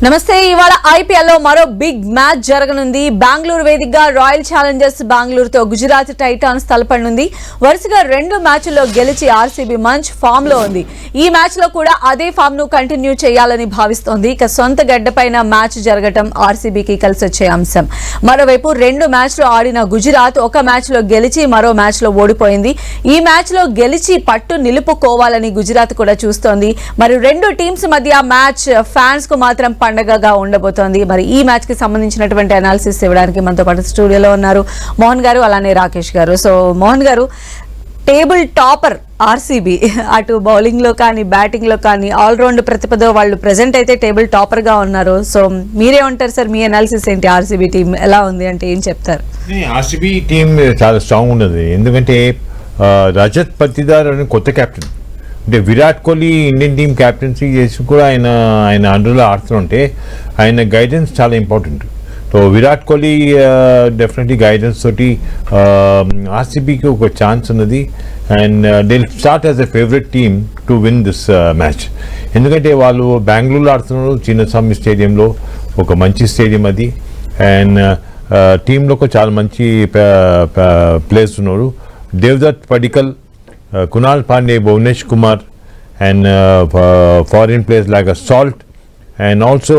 నమస్తే. ఇవాళ ఐపీఎల్ లో మరో బిగ్ మ్యాచ్ జరగనుంది. బెంగళూరు వేదికగా రాయల్ ఛాలెంజర్స్ బెంగళూరుతో గుజరాత్ టైటాన్స్ తలపడనుంది. వరుసగా 2 మ్యాచ్ల్లో గెలిచి ఆర్సీబీ మంచి ఫామ్ లో ఉంది. ఈ మ్యాచ్ లో కూడా అదే ఫామ్ ను కంటిన్యూ చేయాలని భావిస్తోంది. ఇక సొంత గడ్డపైన మ్యాచ్ జరగటం ఆర్సీబీకి కలిసి వచ్చే అంశం. మరోవైపు 2 మ్యాచ్లు ఆడిన గుజరాత్ ఒక మ్యాచ్ లో గెలిచి మరో మ్యాచ్ లో ఓడిపోయింది. ఈ మ్యాచ్ లో గెలిచి పట్టు నిలుపుకోవాలని గుజరాత్ కూడా చూస్తోంది. మరి 2 టీమ్స్ మధ్య మ్యాచ్ ఫ్యాన్స్ కు మాత్రం పండగగా ఉండబోతోంది. మరి ఈ మ్యాచ్ కి సంబంధించినటువంటి అనాలిసిస్ ఇవ్వడానికి మనతో పాటు స్టూడియోలో ఉన్నారు మోహన్ గారు, అలానే రాకేష్ గారు. సో మోహన్ గారు, టేబుల్ టాపర్ ఆర్సీబీ, అటు బౌలింగ్ లో కానీ బ్యాటింగ్ లో కానీ ఆల్రౌండ్ ప్రతిభతో వాళ్ళు ప్రెసెంట్ అయితే టేబుల్ టాపర్ గా ఉన్నారు. సో మీరేమంటారు సార్? మీ అనాలిసిస్ ఏంటి? ఆర్సీబీ టీం ఎలా ఉంది అంటే ఏం చెప్తారు? ఆర్సీబీ టీం చాలా స్ట్రాంగ్ ఉన్నది. ఎందుకంటే రజత్ పతిదార్ అని కొత్త కెప్టెన్, అంటే Virat Kohli Indian team captaincy చేసి కూడా ఆయన అండర్లో ఆడుతుంటే ఆయన గైడెన్స్ చాలా important. So Virat Kohli definitely guidance తోటి ఆర్సీబీకి ఒక ఛాన్స్ ఉన్నది. And they start as a favourite team to win this match. ఎందుకంటే వాళ్ళు బెంగళూరులో ఆడుతున్నారు, చిన్నస్వామి స్టేడియంలో, ఒక మంచి స్టేడియం అది. అండ్ టీంలో చాలా మంచి ప్లేయర్స్ ఉన్నారు. Devdutt Padikkal, Kunal Pandey, Bhunesh Kumar, and foreign players like Salt, and also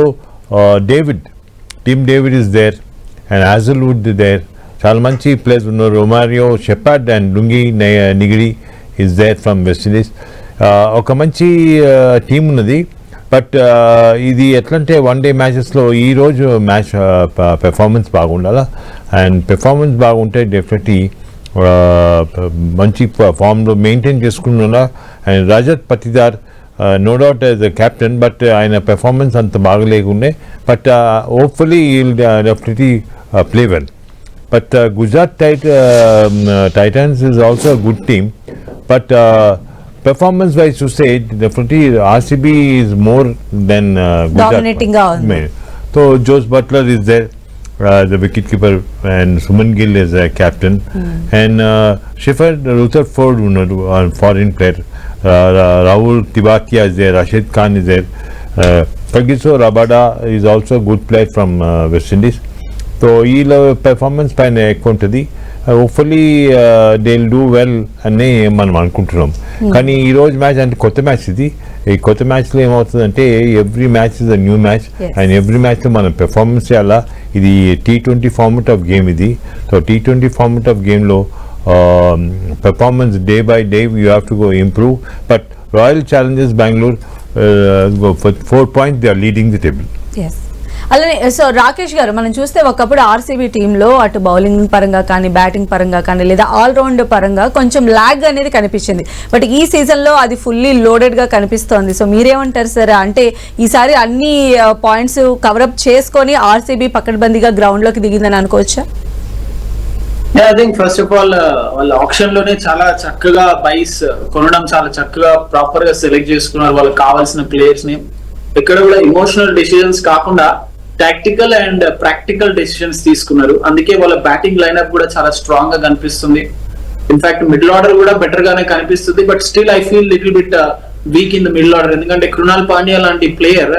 Tim David is there, and Hazelwood is there. చాలా మంచి players ఉన్నారు. Romario, Shepard and Lungi Nigiri is there from West Indies. ఒక మంచి team ఉన్నది. But ఇది ఎట్లంటే one day మ్యాచెస్లో ఈరోజు మ్యాచ్ పెర్ఫార్మెన్స్ బాగుండాలా. అండ్ పెర్ఫార్మెన్స్ బాగుంటే డెఫినెట్లీ మంచి ఫామ్లో మెయింటైన్ చేసుకున్నా. And Rajat Patidar no doubt as a captain, but ఆయన పెర్ఫార్మెన్స్ అంత బాగలేకుండే. But hopefully he'll definitely play well. But Gujarat Titans is also a good team. But performance wise to say definitely RCB is more than dominating. So Jose Butler is there, the wicketkeeper, and Suman Gill is a captain. And Shepherd Rutherford, foreign player, Rahul Tivatia is there, Rashid Khan is there, Fagiso Rabada is also a good player from West Indies. So he'll performance పైన ఎక్కువ ఉంటుంది. Hopefully they will do well అని మనం అనుకుంటున్నాం. కానీ ఈరోజు match అంటే కొత్త మ్యాచ్ ఇది. ఈ కొత్త మ్యాచ్లో ఏమవుతుందంటే every match is a new match. And every మ్యాచ్లో మనం పెర్ఫార్మెన్స్ చేయాలా. ఇది T20 ఫార్మెట్ ఆఫ్ గేమ్ ఇది. సో T20 ఫార్మెట్ ఆఫ్ గేమ్లో performance day by day you have to go improve. But Royal Challengers Bengaluru 4 points they are leading the table. అలానే so Rakesh garu, మనం చూస్తే ఒకప్పుడు ఆర్సీబీ టీంలో అటు బౌలింగ్ పరంగా కానీ బ్యాటింగ్ పరంగా కానీ లేదా ఆల్రౌండ్ పరంగా కొంచెం ల్యాగ్ అనేది కనిపించింది. బట్ ఈ సీజన్లో అది ఫుల్లీ లోడెడ్గా కనిపిస్తోంది. సో మీరేమంటారు సార్? అంటే ఈసారి అన్ని పాయింట్స్ కవరప్ చేసుకొని ఆర్సీబీ పకడ్బందీగా గ్రౌండ్లోకి దిగిందని అనుకోవచ్చా? I think first of all వాళ్ళ ఆప్షన్ లోనే చాలా చక్కగా బైస్ కొనడం, చాలా చక్కగా ప్రాపర్ గా సెలెక్ట్ చేసుకున్నారు వాళ్ళకి కావాల్సిన ప్లేయర్స్ ని. ఎక్కడ కూడా ఇమోషనల్ డెసిషన్స్ కాకుండా టాక్టికల్ అండ్ ప్రాక్టికల్ డెసిషన్స్ తీసుకున్నారు. అందుకే వాళ్ళ బ్యాటింగ్ లైనప్ కూడా చాలా స్ట్రాంగ్ గా కనిపిస్తుంది. ఇన్ఫాక్ట్ మిడిల్ ఆర్డర్ కూడా బెటర్ గానే కనిపిస్తుంది. But still I feel little bit week in the middle order. ఎందుకంటే కృణాల్ పాండ్యా లాంటి ప్లేయర్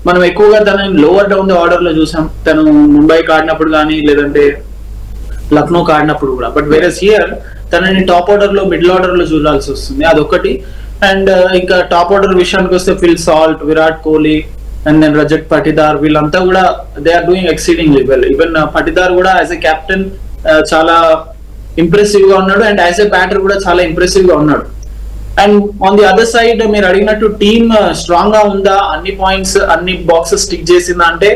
మనం ఎక్కువగా తనని లోవర్ డౌన్ ద ఆర్డర్ లో చూసాం. తను ముంబైకి ఆడినప్పుడు కానీ లేదంటే లక్నోకి ఆడినప్పుడు కూడా. బట్ వేరేస్ హియర్ తనని టాప్ ఆర్డర్ లో మిడిల్ ఆర్డర్ లో చూడాల్సి వస్తుంది. అదొకటి. అండ్ ఇంకా టాప్ ఆర్డర్ విషయానికి వస్తే Phil Salt, Virat Kohli and then Rajat Patidar, వీళ్ళంతా కూడా they are doing exceedingly well. Even Patidar కూడా యాజ్ ఎ కెప్టెన్ చాలా ఇంప్రెసివ్ గా ఉన్నాడు. అండ్ యాజ్ ఎ బ్యాటర్ కూడా చాలా ఇంప్రెసివ్ గా ఉన్నాడు. And on the other side మీరు అడిగినట్టు టీమ్ స్ట్రాంగ్ గా ఉందా, అన్ని పాయింట్స్ అన్ని బాక్సెస్ స్టిక్ చేసిందా అంటే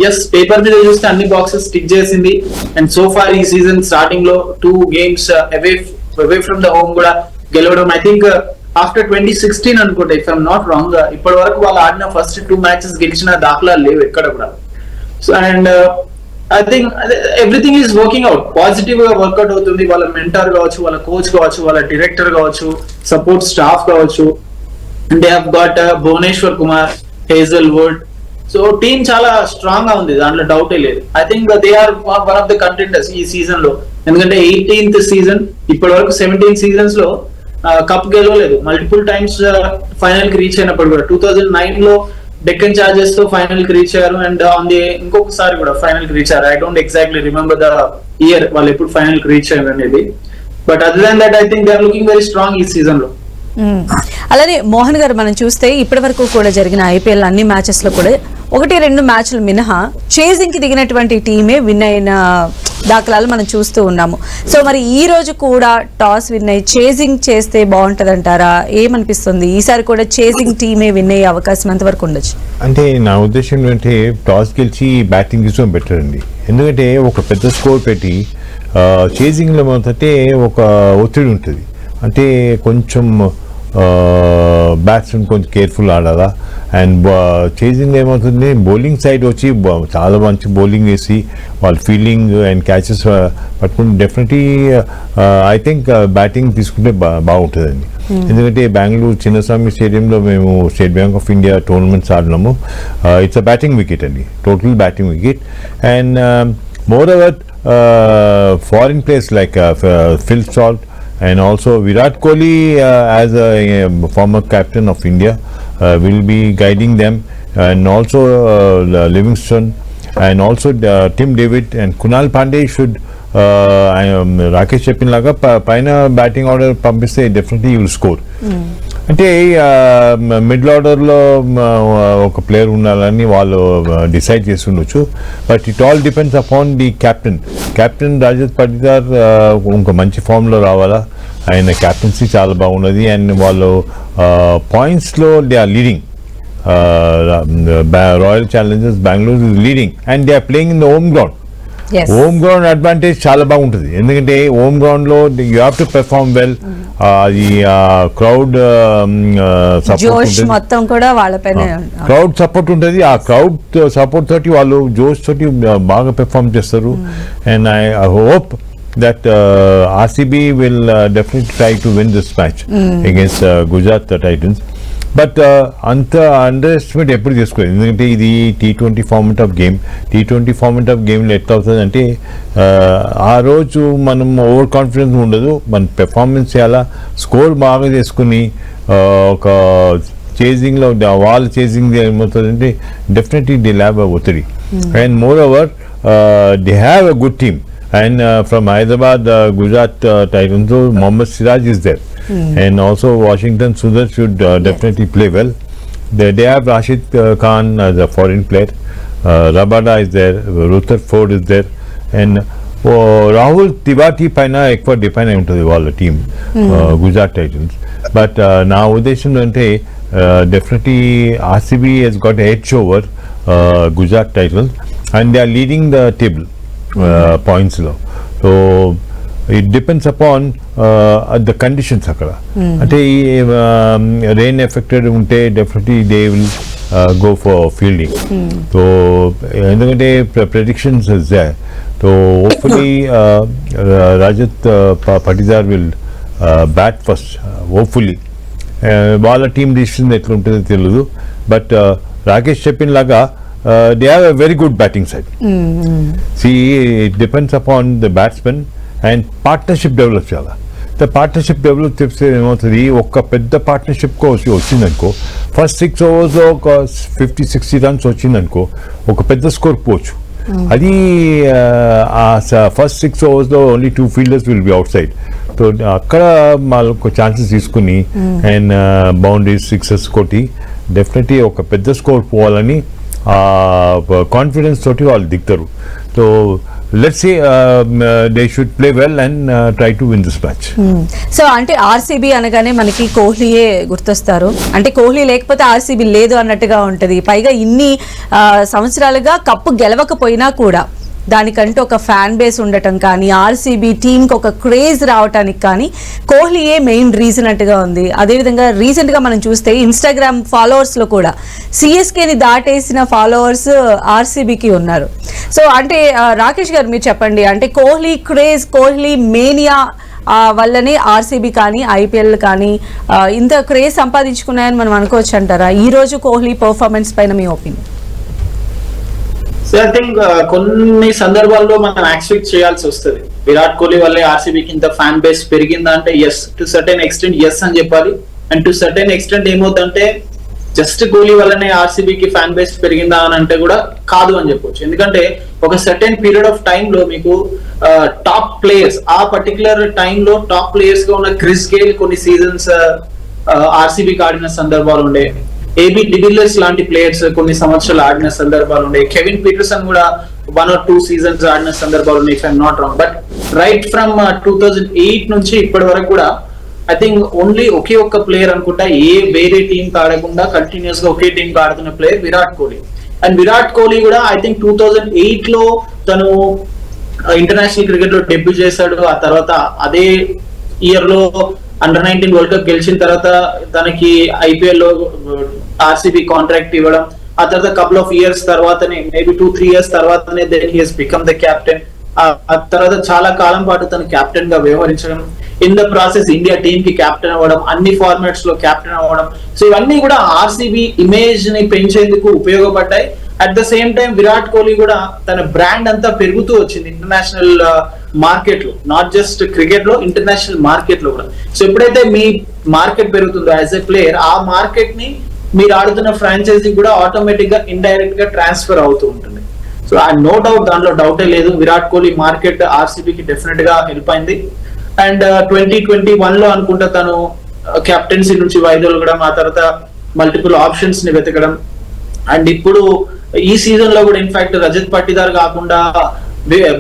ఎస్, పేపర్ మీద చూస్తే అన్ని బాక్సెస్ స్టిక్ చేసింది. అండ్ సో ఫార్ ఈ సీజన్ స్టార్టింగ్ లో 2 games away from the home కూడా గెలవడం. ఐ థింక్ ఆఫ్టర్ 2016 అనుకుంటా, ఇఫ్ ఐఎమ్ నాట్ రాంగ్, ఇప్పటి వరకు వాళ్ళు ఆడిన ఫస్ట్ 2 matches గెలిచిన దాఖలాలు లేవు ఎక్కడ కూడా. So and I think everything is working out, positive గా వర్కౌట్ అవుతుంది. వాళ్ళ మెంటర్ కావచ్చు, వాళ్ళ కోచ్ కావచ్చు, వాళ్ళ డైరెక్టర్ కావచ్చు, సపోర్ట్ స్టాఫ్ కావచ్చు. They have got Bhuvneshwar Kumar, Hazlewood. So team చాలా స్ట్రాంగ్ గా ఉంది, దాంట్లో డౌటే లేదు. I think they are one of the contenders ఈ సీజన్ లో. ఎందుకంటే 18th సీజన్, ఇప్పటి వరకు 17 seasons లో కప్ గెలవలేదు. మల్టిపుల్ టైమ్స్ ఫైనల్ కి రీచ్ అయినప్పుడు కూడా 2009 లో డెక్కన్ చార్జెస్ తో ఫైనల్ కి రీచ్ అయ్యారు అండ్ ఆన్ ది ఇంకొకసారి కూడా ఫైనల్ కి రీచ్ అయ్యారు. I don't exactly remember the year వాళ్ళు ఎప్పుడు ఫైనల్ కి రీచ్ అయ్యారు అనేది. But other than that I think they are looking very strong ఈ సీజన్ లో. అలానే మోహన్ గారు మనం చూస్తే ఇప్పటి వరకు కూడా జరిగిన ఐపీఎల్ అన్ని మ్యాచెస్ లో కూడా 1-2 మ్యాచ్లు మినహా చేజింగ్ కి దిగినటువంటి టీమే విన్ అయిన దాఖలాలు మనం చూస్తూ ఉన్నాము. సో మరి ఈ రోజు కూడా టాస్ విన్ అయ్యి చేజింగ్ చేస్తే బాగుంటది అంటారా? ఏమనిపిస్తుంది, ఈసారి కూడా చేజింగ్ టీమే విన్ అయ్యే అవకాశం ఎంతవరకు ఉండొచ్చు? అంటే నా ఉద్దేశం ఏంటంటే టాస్ గెలిచి బ్యాటింగ్ తీసుకోవడం బెటర్ అండి. ఎందుకంటే ఒక పెద్ద స్కోర్ పెట్టి చేజింగ్లో ఏమవుతుంటే ఒక ఒత్తిడి ఉంటుంది. అంటే కొంచెం బ్యాట్స్మెన్ కొంచెం కేర్ఫుల్ ఆడాలా. అండ్ చేజింగ్ ఏమవుతుంది, బౌలింగ్ సైడ్ వచ్చి చాలా మంచి బౌలింగ్ వేసి వాళ్ళు ఫీల్డింగ్ అండ్ క్యాచెస్ పట్టుకుని డెఫినెట్లీ ఐ థింక్ బ్యాటింగ్ తీసుకుంటే బాగుంటుందండి. ఎందుకంటే బెంగళూరు చిన్నస్వామి స్టేడియంలో మేము State Bank of India tournaments ఆడినాము. ఇట్స్ అ బ్యాటింగ్ వికెట్ అండి, total batting wicket. And moreover foreign players like Phil Salt and also Virat Kohli as a former captain of India will be guiding them, and also Livingston and also Tim David and Kunal Pandey should Rakesh చెప్పిన లాగా పైన batting order పంపిస్తే definitely you will score. అంటే middle ఆర్డర్లో ఒక player ఉండాలని వాళ్ళు decide చేసి ఉండొచ్చు. But it all depends upon the captain Rajat Patidar ఇంకా మంచి ఫామ్లో రావాలా. ఆయన కెప్టెన్సీ చాలా బాగున్నది అండ్ వాళ్ళు పాయింట్స్లో they are leading. Royal Challengers Bengaluru is leading and they are playing in the home ground. Home ground advantage చాలా బాగుంటుంది. ఎందుకంటే హోమ్ గ్రౌండ్ లో you have to perform well. అది క్రౌడ్ క్రౌడ్ సపోర్ట్ ఉంటుంది. ఆ క్రౌడ్ సపోర్ట్ తోటి వాళ్ళు జోష్ తోటి బాగా పెర్ఫార్మ్ చేస్తారు. And I hope that RCB will definitely try to win this match against Gujarat Titans. But అంత అండర్ ఎస్టిమేట్ ఎప్పుడు చేసుకోలేదు. ఎందుకంటే ఇది T20 format of game. T20 format of గేమ్లో ఎట్లా అవుతుంది అంటే ఆ రోజు మనం ఓవర్ కాన్ఫిడెన్స్ ఉండదు, మన పెర్ఫార్మెన్స్ చేయాలా, స్కోర్ బాగా చేసుకుని ఒక చేజింగ్లో వాళ్ళు చేజింగ్ ఏమవుతుందంటే డెఫినెట్లీ దే హ్యావ్ అ ఒత్తిడి. And more over they have a good team. And from Hyderabad, Gujarat Titans, Mohammad Siraj is there. And also Washington Sundar should definitely play well. They have Rashid Khan as a foreign player. Rabada is there. Rutherford is there. And Rahul Tiwari paina ekva depend untundi వాళ్ళ team Gujarat Titans. But నా ఉద్దేశం అంటే definitely RCB has got a edge over Gujarat Titans and they are leading the table. Points లో. So it depends upon the conditions అక్కడ. అంటే rain affected ఉంటే definitely they will go for fielding. So ఎందుకంటే predictions is there. So hopefully Rajat Patidar will bat first hopefully. వాళ్ళ team decision ఎట్లుంటుందో తెలియదు. But Rakesh చెప్పిన లాగా they have a very good batting side. See, it depends upon the batsman and partnership develop chala. The partnership develop చేస్తే ఏమవుతుంది, ఒక పెద్ద partnership వచ్చిందనుకో, ఫస్ట్ 6 overs లో ఒక 50-60 runs వచ్చిందనుకో ఒక పెద్ద స్కోర్ పోవచ్చు. అది ఫస్ట్ 6 overs లో only 2 fielders will be outside. So అక్కడ వాళ్ళకు ఛాన్సెస్ తీసుకుని అండ్ బౌండరీస్ సిక్సెస్ కొట్టి డెఫినెట్లీ ఒక పెద్ద స్కోర్ పోవాలని కాన్ఫిడెన్స్ తోటి వాళ్ళు దిగుతారు. So let's see they should play well and try to win this match. So అంటే ఆర్సీబీ అనగానే మనకి కోహ్లీయే గుర్తొస్తారు. అంటే కోహ్లీ లేకపోతే ఆర్సీబీ లేదు అన్నట్టుగా ఉంటది. పైగా ఇన్ని సంవత్సరాలుగా కప్పు గెలవకపోయినా కూడా దానికంటూ ఒక ఫ్యాన్ బేస్ ఉండటం కానీ ఆర్సీబీ టీంకి ఒక క్రేజ్ రావటానికి కానీ కోహ్లీయే మెయిన్ రీజన్ అట్టుగా ఉంది. అదేవిధంగా రీసెంట్గా మనం చూస్తే ఇన్స్టాగ్రామ్ ఫాలోవర్స్లో కూడా సిఎస్కేని దాటేసిన ఫాలోవర్స్ ఆర్సీబీకి ఉన్నారు. సో అంటే రాకేష్ గారు మీరు చెప్పండి, అంటే కోహ్లీ క్రేజ్, కోహ్లీ మేనియా వల్లనే ఆర్సీబీ కానీ ఐపీఎల్ కానీ ఇంత క్రేజ్ సంపాదించుకున్నాయని మనం అనుకోవచ్చు అంటారా? ఈ రోజు కోహ్లీ పర్ఫార్మెన్స్ పైన మీ ఒపీనియన్? సో ఐ థింక్ కొన్ని సందర్భాల్లో మనం యాక్సెప్ట్ చేయాల్సి వస్తుంది. విరాట్ కోహ్లీ వల్లే ఆర్సీబీకి ఇంత ఫ్యాన్ బేస్ పెరిగిందా అంటే yes, to certain extent yes అని చెప్పాలి. అండ్ టు సర్టెన్ ఎక్స్టెంట్ ఏమవుతుందంటే జస్ట్ కోహ్లీ వల్లనే ఆర్సీబీకి ఫ్యాన్ బేస్ పెరిగిందా అని అంటే కూడా కాదు అని చెప్పొచ్చు. ఎందుకంటే ఒక సర్టెన్ పీరియడ్ ఆఫ్ టైమ్ లో మీకు టాప్ ప్లేయర్స్, ఆ పర్టికులర్ టైంలో టాప్ ప్లేయర్స్ గా ఉన్న క్రిస్ గేల్ కొన్ని సీజన్స్ ఆర్సీబీకి ఆడిన సందర్భాలు ఉండే, ఏబీ డివిలియర్స్ లాంటి ప్లేయర్స్ కొన్ని సంవత్సరాలు ఆడిన సందర్భాలు ఉండే, కెవిన్ పీటర్సన్ కూడా 1 or 2 seasons ఆడిన సందర్భాలు ఉన్నాయి, if I'm not wrong. But right from 2008 నుంచి ఇప్పటి వరకు కూడా ఐ థింక్ ఓన్లీ ఒకే ఒక్క ప్లేయర్ అనుకుంటా వేరే టీం ఆడకుండా కంటిన్యూస్ గా ఒకే టీం ఆడుతున్న ప్లేయర్ విరాట్ కోహ్లీ. అండ్ విరాట్ కోహ్లీ కూడా ఐ థింక్ 2008 లో తను ఇంటర్నేషనల్ క్రికెట్ లో డెబ్యూ చేశాడు. ఆ తర్వాత అదే ఇయర్ లో Under-19 వరల్డ్ కప్ గెలిచిన తర్వాత తనకి ఐపీఎల్ లో ఆర్సీబీ కాంట్రాక్ట్ ఇవ్వడం, ఆ తర్వాత కపుల్ ఆఫ్ ఇయర్స్ తర్వాతనే, మేబీ 2-3 years తర్వాతనే then he has become the captain. ఆ తర్వాత చాలా కాలం పాటు తను కెప్టెన్ గా వ్యవహరించడం, in the process India team కి కెప్టెన్ అవ్వడం, అన్ని ఫార్మాట్స్ లో కెప్టెన్ అవ్వడం. సో ఇవన్నీ కూడా ఆర్సీబీ ఇమేజ్ ని పెంచేందుకు ఉపయోగపడ్డాయి. At the same time Virat Kohli కూడా తన బ్రాండ్ అంతా పెరుగుతూ వచ్చింది ఇంటర్నేషనల్ మార్కెట్ లో, నాట్ జస్ట్ క్రికెట్ లో, ఇంటర్నేషనల్ మార్కెట్ లో కూడా. సో ఎప్పుడైతే మీ మార్కెట్ పెరుగుతుందో యాజ్ ఎ ప్లేయర్, ఆ మార్కెట్ ని మీరు ఆడుతున్న ఫ్రాంచైజీ కూడా ఆటోమేటిక్ గా ఇండైరెక్ట్ గా ట్రాన్స్ఫర్ అవుతూ ఉంటుంది. సో ఆ నో డౌట్, దాంట్లో డౌటే లేదు, విరాట్ కోహ్లీ మార్కెట్ ఆర్సీబీకి డెఫినెట్ గా హెల్ప్ అయింది. అండ్ 2021 లో అనుకుంటా తను కెప్టెన్సీ నుంచి వైదొలగడం, ఆ తర్వాత మల్టిపుల్ ఆప్షన్స్ ని వెతకడం, అండ్ ఇప్పుడు ఈ సీజన్ లో కూడా ఇన్ఫాక్ట్ రజత్ పట్టిదార్ కాకుండా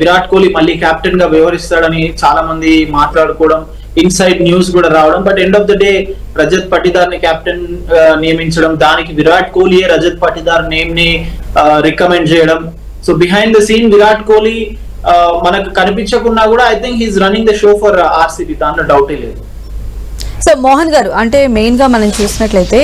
విరాట్ కోహ్లీ మళ్ళీ కెప్టెన్ గా వ్యవహరిస్తాడని చాలా మంది మాట్లాడుకోవడం, ఇన్సైడ్ న్యూస్ కూడా రావడం. But end of the day Rajat Patidar ని కెప్టెన్ నియమించడం, దానికి విరాట్ కోహ్లీ రజత్ పట్టిదార్ నేమ్ ని రికమెండ్ చేయడం. So behind the scene Virat Kohli మనకు కనిపించకున్నా కూడా I think he's running the show for RCB, దాంట్లో డౌటే లేదు. సో మోహన్ గారు, అంటే మెయిన్ గా మనం చూసినట్లయితే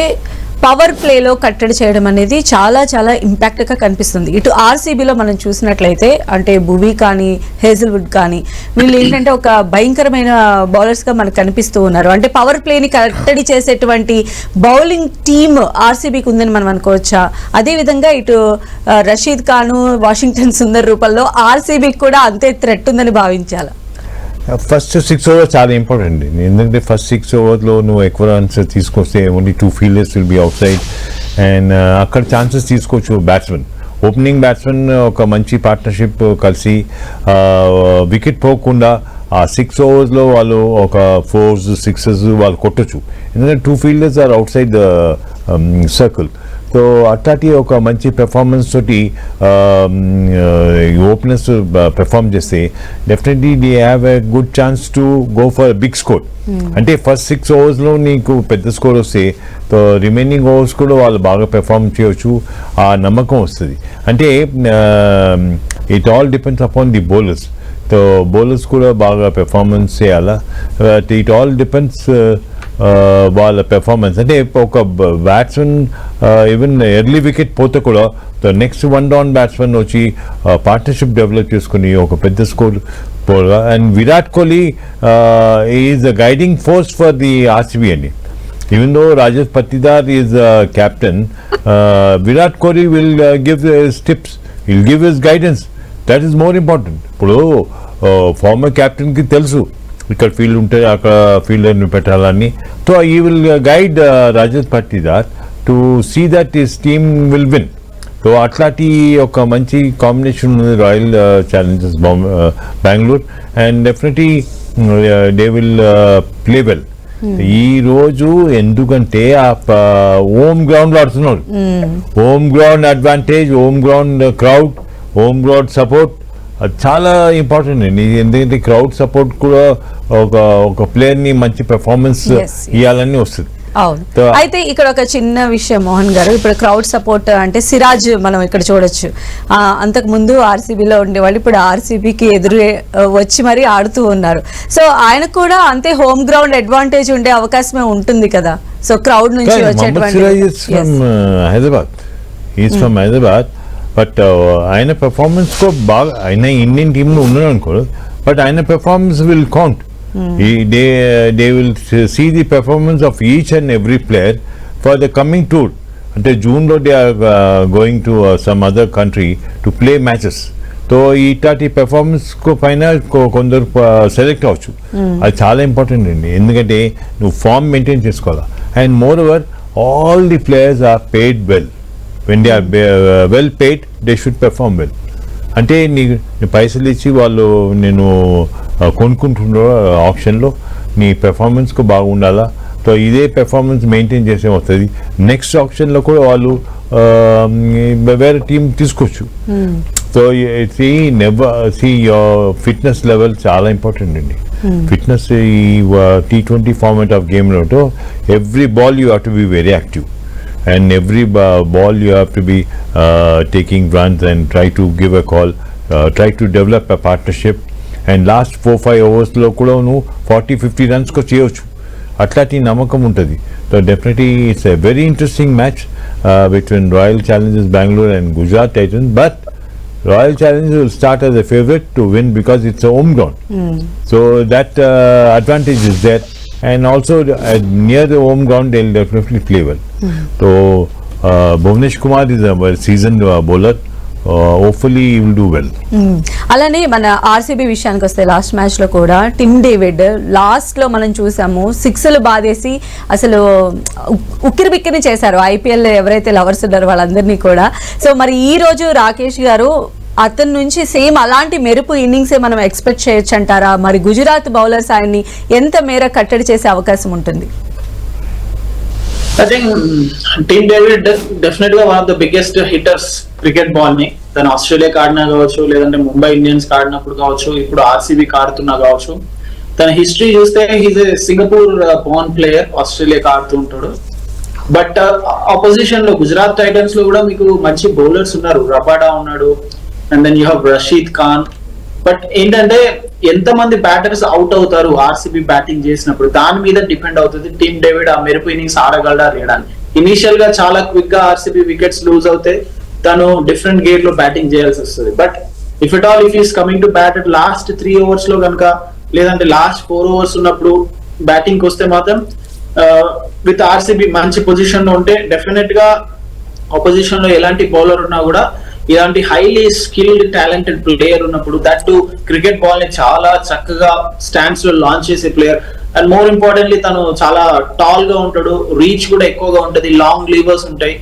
పవర్ ప్లేలో కట్టడి చేయడం అనేది చాలా చాలా ఇంపాక్ట్ గా కనిపిస్తుంది. ఇటు ఆర్సీబీలో మనం చూసినట్లయితే అంటే భువీ కానీ హేజల్వుడ్ కానీ వీళ్ళు ఏంటంటే ఒక భయంకరమైన బౌలర్స్ గా మనకు కనిపిస్తూ ఉన్నారు. అంటే పవర్ ప్లేని కట్టడి చేసేటువంటి బౌలింగ్ టీమ్ ఆర్సీబీకి ఉందని మనం అనుకోవచ్చా? అదేవిధంగా ఇటు రషీద్ ఖాన్, వాషింగ్టన్ సుందర్ రూపంలో ఆర్సీబీకి కూడా అంతే థ్రెట్ ఉందని భావించాలా? ఫస్ట్ 6 overs చాలా ఇంపార్టెంట్ అండి. ఎందుకంటే ఫస్ట్ 6 overs నువ్వు ఎక్కువ రన్స్ తీసుకొస్తే only 2 fielders will be out side, and అక్కడ ఛాన్సెస్ తీసుకోవచ్చు బ్యాట్స్మెన్. ఓపెనింగ్ బ్యాట్స్మెన్ ఒక మంచి పార్ట్నర్షిప్ కలిసి వికెట్ పోకుండా ఆ 6 overs వాళ్ళు ఒక 4s 6s వాళ్ళు కొట్టచ్చు. ఎందుకంటే 2 fielders are outside the circle. So అట్లాంటి ఒక మంచి పెర్ఫార్మెన్స్ తోటి ఓపెనర్స్ పెర్ఫార్మ్ చేస్తే definitely they have a good chance to go for big score. అంటే ఫస్ట్ 6 overs నీకు పెద్ద స్కోర్ వస్తే రిమైనింగ్ ఓవర్స్ కూడా వాళ్ళు బాగా పెర్ఫార్మ్ చేయవచ్చు, ఆ నమ్మకం వస్తుంది. అంటే it all depends upon the bowlers. So bowlers కూడా బాగా పెర్ఫార్మెన్స్ చేయాలా, ఇట్ ఆల్ డిపెండ్స్ వాళ్ళ పెర్ఫార్మెన్స్. అంటే ఒక బ్యాట్స్మెన్ ఈవెన్ ఎర్లీ వికెట్ పోతే కూడా నెక్స్ట్ 1 down బ్యాట్స్మెన్ వచ్చి పార్ట్నర్షిప్ డెవలప్ చేసుకుని ఒక పెద్ద స్కోర్ పోగా. And Virat Kohli is the guiding force for the RCB అండి. Even though Rajat Patidar is captain, Virat Kohli will give his tips, he'll give his guidance. That is more important. ఇప్పుడు former కెప్టెన్కి తెలుసు ఇక్కడ field ఉంటే అక్కడ ఫీల్డర్ని పెట్టాలని. So he will guide Rajat Patidar to see that his team will win. So అట్లాంటి ఒక మంచి కాంబినేషన్ ఉంది Royal Challengers Bengaluru, and definitely they will play well. ఈ రోజు ఎందుకంటే హోమ్ గ్రౌండ్ లో ఆడుతున్నారు, home ground advantage, home ground crowd, home ground support అది చాలా ఇంపార్టెంట్ అండి. ఎందుకంటే క్రౌడ్ సపోర్ట్ కూడా ఒక ప్లేయర్ ని మంచి పెర్ఫార్మెన్స్ ఇవ్వాలని వస్తుంది. అవును. అయితే ఇక్కడ ఒక చిన్న విషయం మోహన్ గారు, ఇప్పుడు క్రౌడ్ సపోర్ట్ అంటే సిరాజ్ మనం ఇక్కడ చూడొచ్చు. అంతకు ముందు ఆర్సీబీలో ఉండేవాళ్ళు, ఇప్పుడు ఆర్సీబీకి ఎదురు వచ్చి మరీ ఆడుతూ ఉన్నారు. సో ఆయన కూడా అంతే హోమ్ గ్రౌండ్ అడ్వాంటేజ్ ఉండే అవకాశమే ఉంటుంది కదా. సో క్రౌడ్ నుంచి వచ్చేటువంటి హైదరాబాద్, బట్ ఆయన పెర్ఫార్మెన్స్ కో బాగా, ఆయన ఇండియన్ టీంలో ఉన్నాడు అనుకో, బట్ ఆయన performance will count. They will see the performance of each and every player for the coming tour. అంటే జూన్లో they are going to some other country to play matches. So ఇట్లాంటి performance పైన కొందరు select అవ్వచ్చు. అది చాలా important అండి, ఎందుకంటే నువ్వు ఫామ్ మెయింటైన్ చేసుకోవాలా. And more over all the players are paid well. When they are well paid, they should perform well. అంటే నీ పైసలు ఇచ్చి వాళ్ళు నేను కొనుక్కుంటున్నారు ఆప్షన్లో, నీ పెర్ఫార్మెన్స్కు బాగుండాలా. సో ఇదే పెర్ఫార్మెన్స్ మెయింటైన్ చేసే వస్తుంది. నెక్స్ట్ ఆప్షన్లో కూడా వాళ్ళు వేరే టీం తీసుకోవచ్చు. సో యువర్ ఫిట్నెస్ లెవెల్ చాలా ఇంపార్టెంట్ అండి. ఫిట్నెస్ ఈ T20 ఫార్మాట్ ఆఫ్ గేమ్లో every ball you have to be very active. And every ball you have to be taking runs and try to give a call, try to develop a partnership. And last 4-5 overs లో కూడా నువ్వు 40-50 runs ko చేయొచ్చు. అట్లాంటి నమ్మకం ఉంటుంది. So definitely it's a very interesting match between Royal Challengers Bangalore and Gujarat Titans. But Royal Challengers will start as a favorite to win because it's a home ground. So that advantage is there. And also near the home ground they'll definitely play well. So Bhuvnesh Kumar is a seasoned bowler. Hopefully he will do well. అలానే మన RCB విషయానికి వస్తే last match లో కూడా Tim David last లో మనం చూసాము, సిక్స్లు బాధేసి అసలు ఉక్కిరి బిక్కిరి చేశారు ఐపీఎల్ ఎవరైతే లవర్స్ ఉన్నారో వాళ్ళందరినీ కూడా. సో మరి ఈ రోజు రాకేష్ గారు అతని నుంచి సేమ్ అలాంటి మెరుపు ఇన్నింగ్సే మనం ఎక్స్పెక్ట్ చేయొచ్చు అంటారా? మరి గుజరాత్ బౌలర్స్ ఆయన్ని ఎంత మేర కట్టడి చేసే అవకాశం ఉంటుంది? I think Team David definitely one of the biggest hitters cricket ball ni. తను ఆస్ట్రేలియాకి ఆడినా కావచ్చు, లేదంటే ముంబై ఇండియన్స్ ఆడినప్పుడు కావచ్చు, ఇప్పుడు ఆర్సీబీకి ఆడుతున్నా కావచ్చు. తన హిస్టరీ చూస్తే he's a Singapore born player, ఆస్ట్రేలియాకి ఆడుతూ ఉంటాడు. బట్ ఆపోజిషన్ లో గుజరాత్ టైటన్స్ లో కూడా మీకు మంచి బౌలర్స్ ఉన్నారు. రబాడా ఉన్నాడు, and then you have Rashid Khan. But ఏంటంటే ఎంతమంది బ్యాటర్స్ అవుట్ అవుతారు ఆర్సీబీ బ్యాటింగ్ చేసినప్పుడు, దాని మీద డిపెండ్ అవుతుంది టీమ్ డేవిడ్ ఆ మెరుపు ఇన్నింగ్స్ ఆడగలడా లేడానికి. ఇనిషియల్ గా చాలా క్విక్ గా ఆర్సీబీ వికెట్స్ లూజ్ అవుతే తను డిఫరెంట్ గేర్ లో బ్యాటింగ్ చేయాల్సి వస్తుంది. But if it all if is coming to bat at last 3 overs లో కనుక, లేదంటే లాస్ట్ 4 overs ఉన్నప్పుడు బ్యాటింగ్ కి వస్తే మాత్రం విత్ ఆర్సీబీ మంచి పొజిషన్ లో ఉంటే డెఫినెట్ గా ఆపోజిషన్ లో ఎలాంటి బౌలర్ ఉన్నా కూడా ఇలాంటి హైలీ స్కిల్డ్ టాలెంటెడ్ ప్లేయర్ ఉన్నప్పుడు, దట్ టు క్రికెట్ బాల్ ని చాలా చక్కగా స్టాండ్స్ లో లాంచ్ చేసే ప్లేయర్. అండ్ మోర్ ఇంపార్టెంట్లీ తను చాలా టాల్ గా ఉంటాడు, రీచ్ కూడా ఎక్కువగా ఉంటది, లాంగ్ లీవర్స్ ఉంటాయి.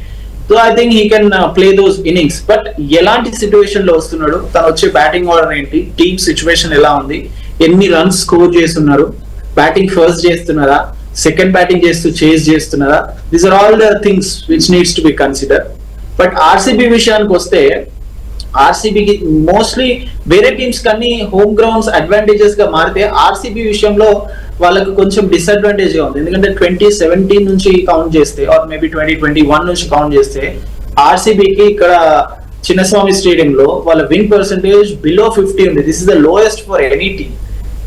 So I think he can play those innings. But ఎలాంటి సిచ్యువేషన్ లో వస్తున్నాడు, తను వచ్చే బ్యాటింగ్ ఆర్డర్ ఏంటి, టీమ్ సిచ్యువేషన్ ఎలా ఉంది, ఎన్ని రన్స్ స్కోర్ చేస్తున్నారు, బ్యాటింగ్ ఫస్ట్ చేస్తున్నారా, సెకండ్ బ్యాటింగ్ చేస్తూ చేజ్ చేస్తున్నారా, these are all the things which needs to be consider. బట్ ఆర్సీబీ విషయానికి వస్తే ఆర్సీబీకి మోస్ట్లీ వేరే టీమ్స్ కన్నీ హోమ్ గ్రౌండ్స్ అడ్వాంటేజెస్ గా మారితే ఆర్సీబీ విషయంలో వాళ్ళకు కొంచెం డిసడ్వాంటేజ్ గా ఉంది. ఎందుకంటే 2017 నుంచి కౌంట్ చేస్తే ఆర్ మేబీ 2021 నుంచి కౌంట్ చేస్తే ఆర్సీబీకి ఇక్కడ చిన్నస్వామి స్టేడియంలో వాళ్ళ విన్ పర్సెంటేజ్ బిలో 50 ఉంది. This is the lowest for any team.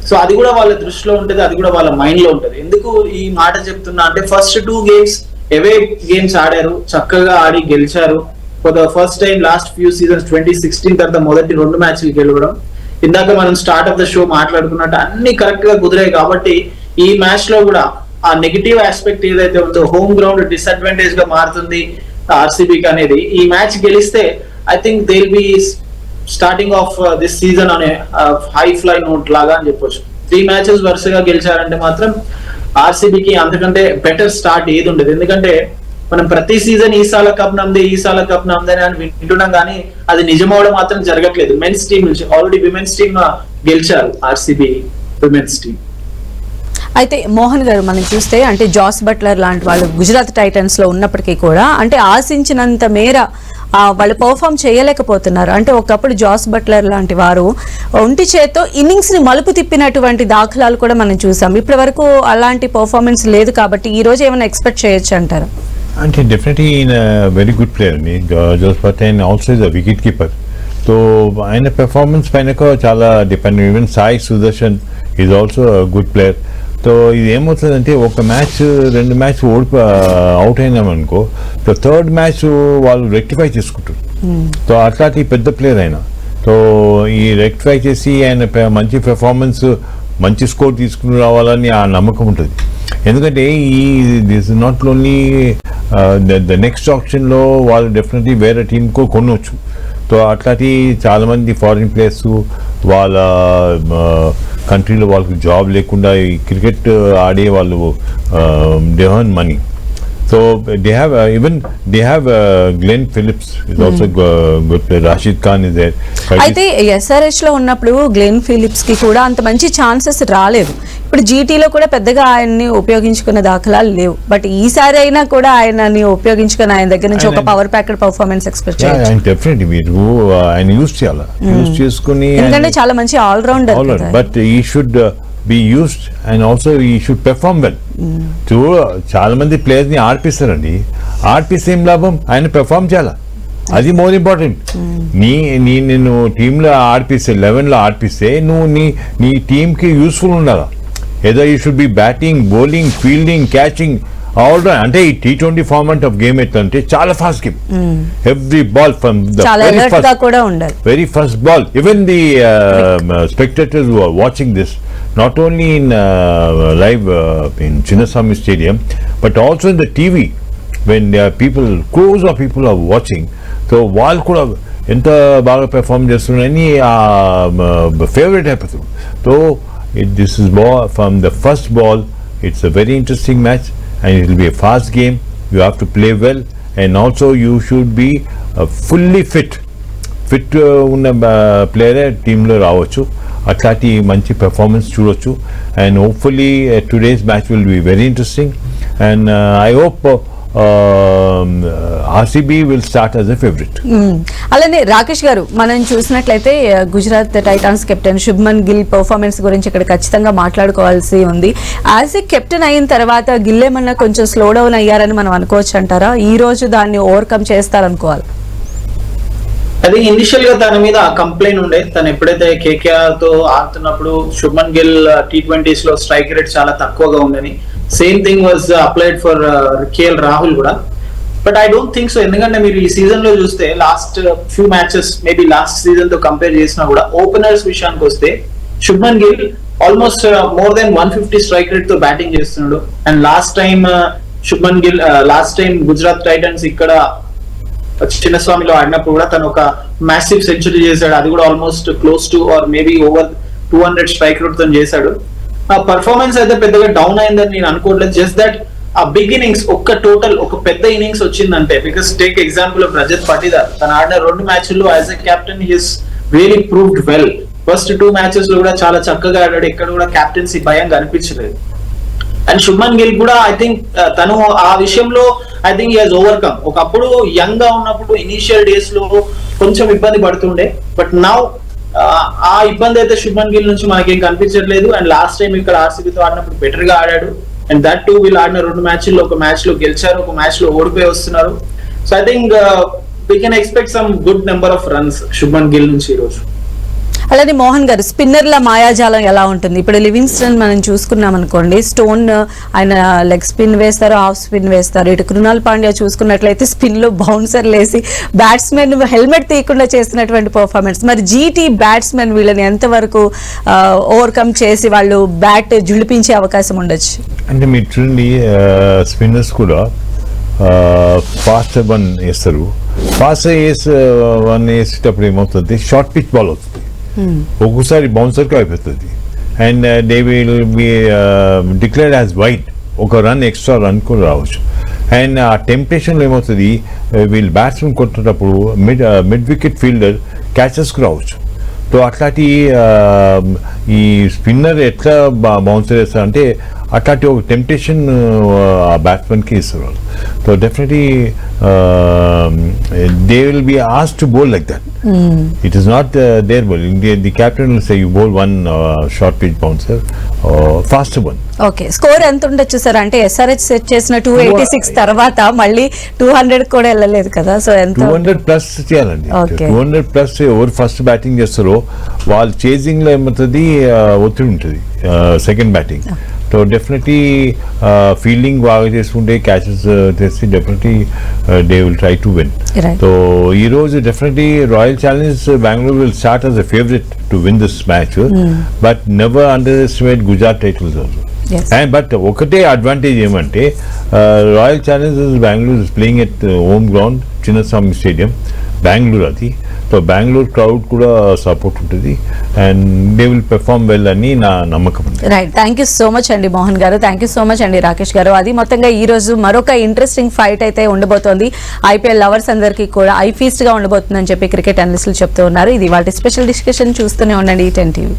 So అది కూడా వాళ్ళ దృష్టిలో ఉంటుంది, అది కూడా వాళ్ళ మైండ్ లో ఉంటుంది. ఎందుకు ఈ మాట చెప్తున్నా అంటే ఫస్ట్ 2 games అవే గేమ్స్ ఆడారు, చక్కగా ఆడి గెలిచారు. For the first time last few seasons 2016 తర్వాత మొదటి 2 మ్యాచ్లు గెలవడం. ఇందాక మనం స్టార్ట్ ఆఫ్ ద షో మాట్లాడుకున్నట్టు అన్ని కరెక్ట్ గా కుదిరాయి. కాబట్టి ఈ మ్యాచ్ లో కూడా ఆ నెగిటివ్ ఆస్పెక్ట్ ఏదైతే ఉందో, హోమ్ గ్రౌండ్ డిసడ్వాంటేజ్ గా మారుతుంది ఆర్సీబీకి అనేది, ఈ మ్యాచ్ గెలిస్తే I think they will be starting of this season అనే హై ఫ్లై నోట్ లాగా అని చెప్పొచ్చు. 3 matches వరుసగా గెలిచారంటే మాత్రం ఆర్సీబీకి అంతకంటే బెటర్ స్టార్ట్ ఏది ఉండదు. ఎందుకంటే మనం ప్రతి సీజన్ ఈసాల కప్ నమ్మదే అని వింటున్నాం, కానీ అది నిజమవడం మాత్రం జరగట్లేదు. మెన్స్ టీం నుంచి ఆల్రెడీ విమెన్స్ టీమ్ గెలిచారు ఆర్సీబీ విమెన్స్ టీం. అయితే మోహన్ గారు మనం చూస్తే అంటే జాస్ బట్లర్ లాంటి వాళ్ళు గుజరాత్ టైటన్స్ లో ఉన్నప్పటికీ కూడా అంటే ఆశించినంత మేర వాళ్ళు పర్ఫామ్ చేయలేకపోతున్నారు. అంటే ఒకప్పుడు జాస్ బట్లర్ లాంటి వారు ఒంటి చేత్తో ఇన్నింగ్స్ ని మలుపు తిప్పినటువంటి దాఖలాలు కూడా మనం చూసాం. ఇప్పటి వరకు అలాంటి పర్ఫార్మెన్స్ లేదు. కాబట్టి ఈ రోజు ఏమైనా ఎక్స్పెక్ట్ చేయొచ్చు అంటారు? అంటే డెఫినెట్లీ వెరీ గుడ్ ప్లేయర్ అండి Jos Buttler, and also is a wicket keeper. So ఆయన పెర్ఫార్మెన్స్ పైన చాలా depend. Even Sai Sudharsan is also good player. So ఇది ఏమవుతుందంటే ఒక మ్యాచ్ 2 మ్యాచ్ అవుట్ అయినామనుకో, సో 3rd మ్యాచ్ వాళ్ళు రెక్టిఫై చేసుకుంటారు. సో అట్లాంటి పెద్ద ప్లేయర్ అయినా, సో ఈ రెక్టిఫై చేసి ఆయన మంచి పెర్ఫార్మెన్స్, మంచి స్కోర్ తీసుకుని రావాలని ఆ నమ్మకం ఉంటుంది. ఎందుకంటే this not only the next ఆప్షన్లో వాళ్ళు డెఫినెట్లీ వేరే టీంకు కొనవచ్చు. సో అట్లాంటి చాలామంది ఫారిన్ ప్లేయర్స్ వాళ్ళ కంట్రీలో వాళ్ళకి జాబ్ లేకుండా ఈ క్రికెట్ ఆడే వాళ్ళు they earn money. So they have Glenn Phillips is also good player. Rashid Khan is there. అయితే ఎస్ఆర్హెచ్ లో ఉన్నప్పుడు గ్లెన్ ఫిలిప్స్ కి కూడా అంత మంచి ఛాన్సెస్ రాలేదు. ఇప్పుడు జీటీలో కూడా పెద్దగా ఆయన్ని ఉపయోగించుకున్న దాఖలాలు లేవు. బట్ ఈసారి అయినా కూడా ఆయనని ఉపయోగించుకుని ఆయన దగ్గర నుంచి ఒక పవర్ ప్యాకెడ్ పర్ఫార్మెన్స్ ఎక్స్పెక్ట్ చేయొచ్చు. And definitely మీరు ఆయన యూస్ చేయాలి. యూస్ చేసుకుని ఎందుకంటే చాలా మంచి all rounder. But he should be used and also he should perform well. చాలా మంది ప్లేయర్స్ ని ఆడిపిస్తారండి. ఆడిపిస్తే ఏం లాభం? ఆయన పెర్ఫార్మ్ చేయాలి. అది మోర్ ఇంపార్టెంట్. నేను టీంలో ఆడిపిస్తే 11లో ఆడిపిస్తే నువ్వు నీ టీంకి యూస్ఫుల్ ఉండాలా. ఏదో you should be batting, bowling, fielding, catching all round. అంటే ఈ T20 ఫార్మాట్ ఆఫ్ గేమ్ ఎట్లంటే చాలా fast game. Every ball from the very first ball. Even the spectators who are watching this, not only in live in Chinnaswamy Stadium, but also in the TV when crores of people are watching. So వాళ్ళు కూడా ఎంత బాగా perform చేస్తున్నారని favourite అయిపోతుంది. So this is more from the first ball. It's a very interesting match and it will be a fast game. You have to play well and also you should be fully fit ఉన్న player టీంలో రావచ్చు. అట్లాంటి మంచి performance చూడొచ్చు. And hopefully today's match will be very interesting and I hope RCB will start as a favourite. అలానే రాకేష్ గారు, మనం చూసినట్లయితే Gujarat Titans captain Shubman Gill performance గురించి ఇక్కడ ఖచ్చితంగా మాట్లాడుకోవాల్సి ఉంది. యాజ్ ఎ కెప్టెన్ అయిన తర్వాత గిల్ ఏమన్నా కొంచెం స్లో డౌన్ అయ్యారని మనం అనుకోవచ్చు అంటారా? ఈ రోజు దాన్ని ఓవర్కమ్ చేస్తారనుకోవాలి. అది ఇనిషియల్ గా తన మీద కంప్లైంట్ ఉండే. తను ఎప్పుడైతే కేకేఆర్ తో ఆడుతున్నప్పుడు శుభ్మన్ గిల్ T20s లో స్ట్రైక్ రేట్ చాలా తక్కువగా ఉందని, same thing was applied for KL Rahul కూడా. But I don't think so. ఎందుకంటే మీరు ఈ సీజన్ లో చూస్తే last few matches maybe last season తో కంపేర్ చేసినా కూడా ఓపెనర్స్ విషయానికి వస్తే Shubman Gill almost more than 150 strike rate తో బ్యాటింగ్ చేస్తున్నాడు. And last time Gujarat Titans ఇక్కడ చిన్నస్వామిలో ఆడినప్పుడు కూడా తను ఒక మ్యాసివ్ సెంచరీ చేశాడు. అది కూడా almost close to or maybe over 200 strike rate తో చేశాడు. ఆ పర్ఫార్మెన్స్ అయితే పెద్దగా డౌన్ అయిందని నేను అనుకోవట్లేదు. జస్ట్ దట్ ఆ బిగ్ ఇన్నింగ్స్ ఒక పెద్ద ఇన్నింగ్స్ వచ్చిందంటే, because take example of Rajat Patidar. తను ఆడిన 2 మ్యాచ్ల్లో as a captain he is really proved well. First 2 matches లో కూడా చాలా చక్కగా ఆడాడు. ఎక్కడ కూడా కెప్టెన్సీ భయం కనిపించలేదు. అండ్ శుభ్మన్ గిల్ కూడా ఐ థింక్ తను ఆ విషయంలో I think he has overcome. ఒకప్పుడు యంగ్ గా ఉన్నప్పుడు ఇనిషియల్ డేస్ లో కొంచెం ఇబ్బంది పడుతుండే. బట్ నౌ ఆ ఇబ్బంది అయితే శుభ్మన్ గిల్ నుంచి మనకేం కనిపించట్లేదు. అండ్ లాస్ట్ టైం ఇక్కడ ఆర్సీబీతో ఆడినప్పుడు బెటర్ గా ఆడాడు. అండ్ దట్ టూ వీళ్ళు ఆడిన 2 మ్యాచ్ల్లో ఒక మ్యాచ్ లో గెలిచారు, ఒక మ్యాచ్ లో ఓడిపోయి వస్తున్నారు. So I think we can expect some good number of runs Shubman Gill నుంచి ఈ రోజు. అలానే మోహన్ గారు, స్పిన్నర్ల మాయాజాలం ఎలా ఉంటుంది? ఇప్పుడు లివింగ్స్టన్ మనం చూసుకున్నాం అనుకోండి, స్టోన్ ఆయన లెగ్ స్పిన్ వేస్తారు, హాఫ్ స్పిన్ వేస్తారు. ఇటు కృణాల్ పాండ్యా చూసుకున్నట్లయితే స్పిన్ లో బౌన్సర్ లేసి బ్యాట్స్మెన్ హెల్మెట్ తీయకుండా చేస్తున్నటువంటి పర్ఫార్మెన్స్. మరి జీటీ బ్యాట్స్మెన్ వీళ్ళని ఎంతవరకు ఓవర్కమ్ చేసి వాళ్ళు బ్యాట్ జుళిపించే అవకాశం ఉండొచ్చు? అంటే మీరు చూడండి, స్పిన్నర్స్ కూడా ఫాస్ట్ 1 వేస్తారు. ఫాస్ట్ వేసేటప్పుడు ఏమవుతుంది, షార్ట్ పిచ్ బాల్ అవుతుంది. ఒక్కోసారి బౌన్సర్కి అయిపోతుంది. And they will be declared as wide. ఒక రన్ ఎక్స్ట్రా రన్ కూడా రావచ్చు. అండ్ ఆ టెంప్టేషన్లో ఏమవుతుంది, వీళ్ళు బ్యాట్స్మెన్ కొట్టేటప్పుడు మిడ్ వికెట్ ఫీల్డర్ క్యాచెస్కి రావచ్చు. సో అట్లాంటి ఈ స్పిన్నర్ ఎట్లా బౌన్సర్ వేస్తారంటే అట్లాంటి ఒక టెంప్టేషన్ ఆ బ్యాట్స్మెన్కి ఇస్తారు. So definitely they will be asked to bowl like that. It is not there bowling. The captain will say you bowl 1 short pitch bouncer, fast 1. Okay, score ఎంత ఉండొచ్చు sir? అంటే SRH set చేసిన 286 తర్వాత మళ్ళీ 200 కూడా వెళ్ళలేదు కదా. సో ఎంత? 200 ప్లస్ చేయాలండి. 200 ప్లస్ ఎవరు ఫస్ట్ బ్యాటింగ్ చేస్తారో వాళ్ళు చేజింగ్ లో ఏమవుతుంది, ఒత్తిడి ఉంటుంది second batting. So definitely fielding బాగా చేసుకుంటే, క్యాచెస్ చేసి definitely they will try to win. So ఈ రోజు definitely royal Challengers Bengaluru will start as a favourite to win this match. But never under estimate Gujarat titles also. But ఒకటే advantage ఏమంటే, royal Challengers Bengaluru is playing at home ground, Chinnaswamy stadium, Bengaluru అది. So so Bengaluru crowd కూడా support ఉంటుంది and they will perform well అని నా నమ్మకం ఉంది. Right, thank you so much అండి మోహన్ గారు, థ్యాంక్ యూ సో మచ్ అండి రాకేష్ గారు. అది మొత్తంగా ఈ రోజు మరొక ఇంట్రెస్టింగ్ ఫైట్ అయితే ఉండబోతోంది. ఐపీఎల్ లవర్స్ అందరికీ కూడా ఐ ఫీస్ట్ గా ఉండబోతుందని చెప్పి క్రికెట్ అనలిస్టులు చెప్తూ ఉన్నారు. ఇది వాటి స్పెషల్ డిస్కషన్. చూస్తూనే ఉండండి 10 TV.